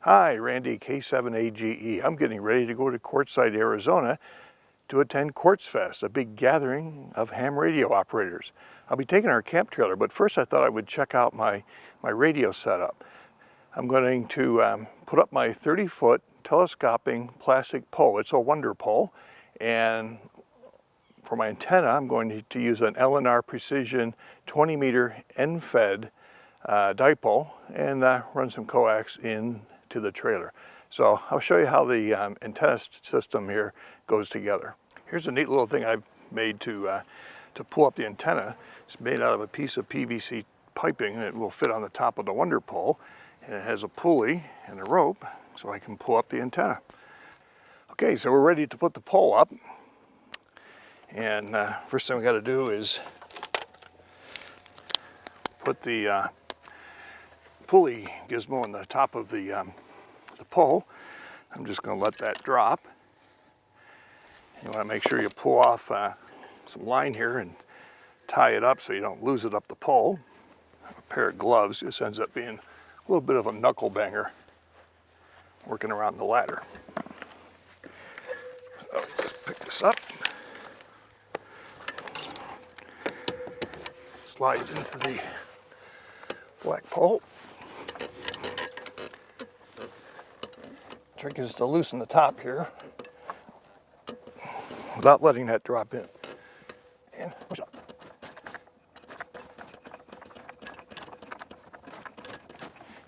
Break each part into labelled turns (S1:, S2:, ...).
S1: Hi, Randy, K7AGE. I'm getting ready to go to Quartzsite, Arizona to attend Quartzfest, a big gathering of ham radio operators. I'll be taking our camp trailer, but first I thought I would check out my radio setup. I'm going to put up my 30-foot telescoping plastic pole. It's a wonder pole, and for my antenna I'm going to use an LNR Precision 20-meter end-fed dipole and run some coax into the trailer. So I'll show you how the antenna system here goes together. Here's a neat little thing I've made to pull up the antenna. It's made out of a piece of PVC piping, and it will fit on the top of the wonder pole, and it has a pulley and a rope so I can pull up the antenna. Okay, so we're ready to put the pole up, and first thing we got to do is put the pulley gizmo on the top of the pole. I'm just going to let that drop. You want to make sure you pull off some line here and tie it up so you don't lose it up the pole. A pair of gloves. This ends up being a little bit of a knuckle banger working around the ladder. So pick this up. Slides into the black pole. Trick is to loosen the top here without letting that drop in. And push up.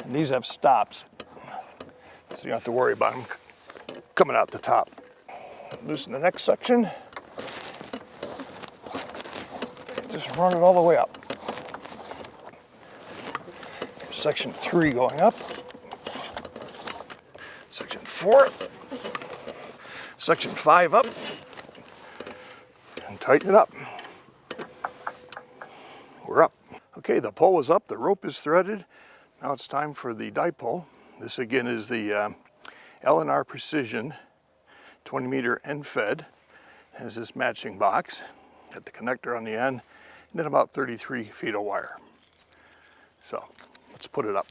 S1: And these have stops, so you don't have to worry about them coming out the top. Loosen the next section. Just run it all the way up. Here's section 3 going up. Section 4. Section 5 up. And tighten it up. We're up. Okay, the pole is up, the rope is threaded. Now it's time for the dipole. This again is the LNR Precision 20-meter end-fed. Has this matching box. Got the connector on the end, and then about 33 feet of wire. So let's put it up.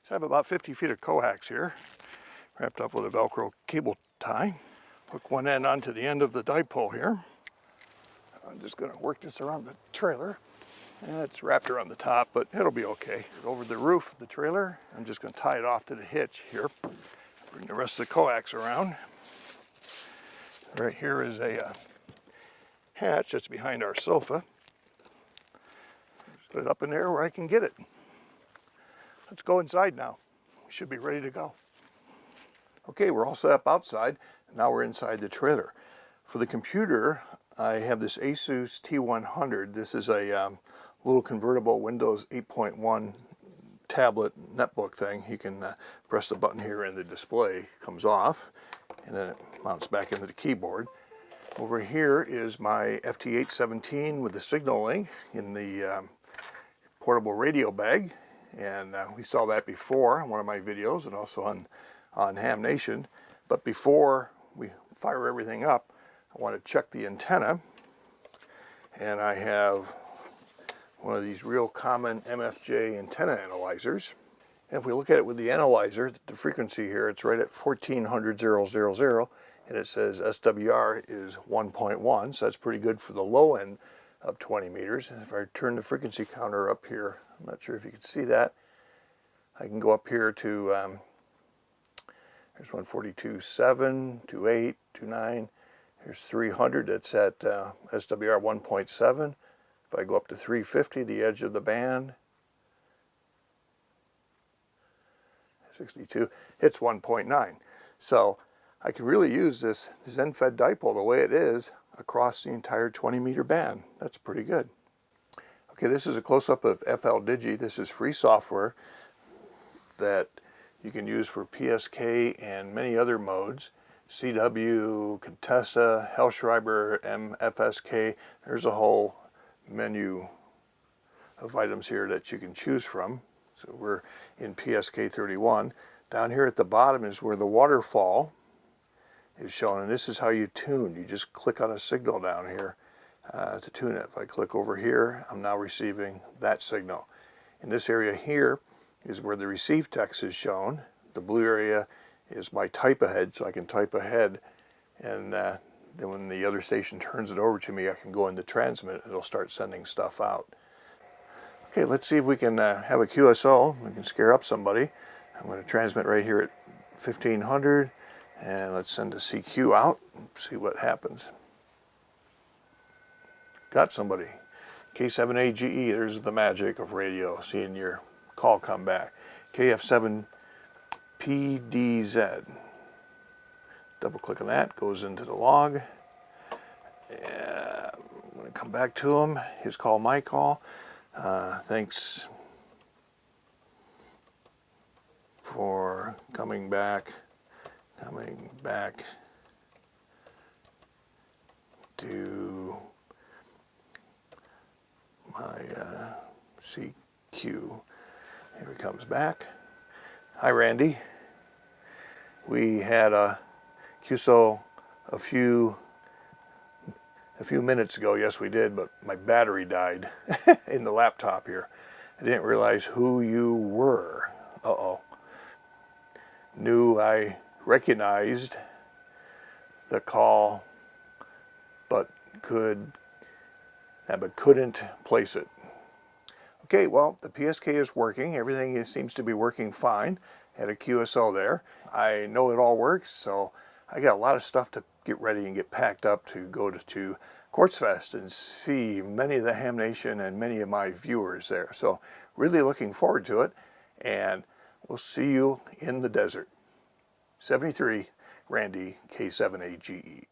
S1: So I have about 50 feet of coax here, wrapped up with a Velcro cable tie. Hook one end onto the end of the dipole here. I'm just going to work this around the trailer. And it's wrapped around the top, but it'll be okay. Over the roof of the trailer, I'm just going to tie it off to the hitch here. Bring the rest of the coax around. Right here is a hatch that's behind our sofa. Put it up in there where I can get it. Let's go inside now. We should be ready to go. Okay, we're all set up outside. Now we're inside the trailer. For the computer, I have this Asus T100. This is a little convertible Windows 8.1 tablet netbook thing. You can press the button here and the display comes off, and then it mounts back into the keyboard. Over here is my FT817 with the signal link in the portable radio bag, and we saw that before in one of my videos and also on Ham Nation. But before we fire everything up, I want to check the antenna, and I have one of these real common MFJ antenna analyzers. And if we look at it with the analyzer, the frequency here, it's right at 1400,000, and it says SWR is 1.1, so that's pretty good for the low end of 20 meters. And if I turn the frequency counter up here, I'm not sure if you can see that, I can go up here to, there's 142.7, 28, 29, here's 300, that's at SWR 1.7. If I go up to 350, the edge of the band, 62, it's 1.9. So I can really use this end-fed dipole the way it is across the entire 20-meter band. That's pretty good. Okay, this is a close-up of FLDigi. This is free software that you can use for PSK and many other modes. CW, Contessa, Hellschreiber, MFSK. There's a whole menu of items here that you can choose from. So we're in PSK 31. Down here at the bottom is where the waterfall is shown, and this is how you tune. You just click on a signal down here to tune it. If I click over here, I'm now receiving that signal. In this area here, is where the receive text is shown. The blue area is my type ahead, so I can type ahead, and then when the other station turns it over to me, I can go into transmit. It'll start sending stuff out. Okay, let's see if we can have a QSO. We can scare up somebody. I'm going to transmit right here at 1500, and let's send a CQ out and see what happens. Got somebody. K7AGE, there's the magic of radio, seeing your call come back. KF7PDZ. Double click on that, goes into the log. I'm going to come back to him. His call, my call. Thanks for coming back to my CQ. Here he comes back. Hi, Randy. We had a QSO a few minutes ago. Yes, we did, but my battery died in the laptop here. I didn't realize who you were. Uh-oh. Knew I recognized the call, but couldn't place it. Okay, well, the PSK is working. Everything seems to be working fine. Had a QSO there. I know it all works, so I got a lot of stuff to get ready and get packed up to go to Quartzfest and see many of the Ham Nation and many of my viewers there. So really looking forward to it, and we'll see you in the desert. 73, Randy, K7AGE.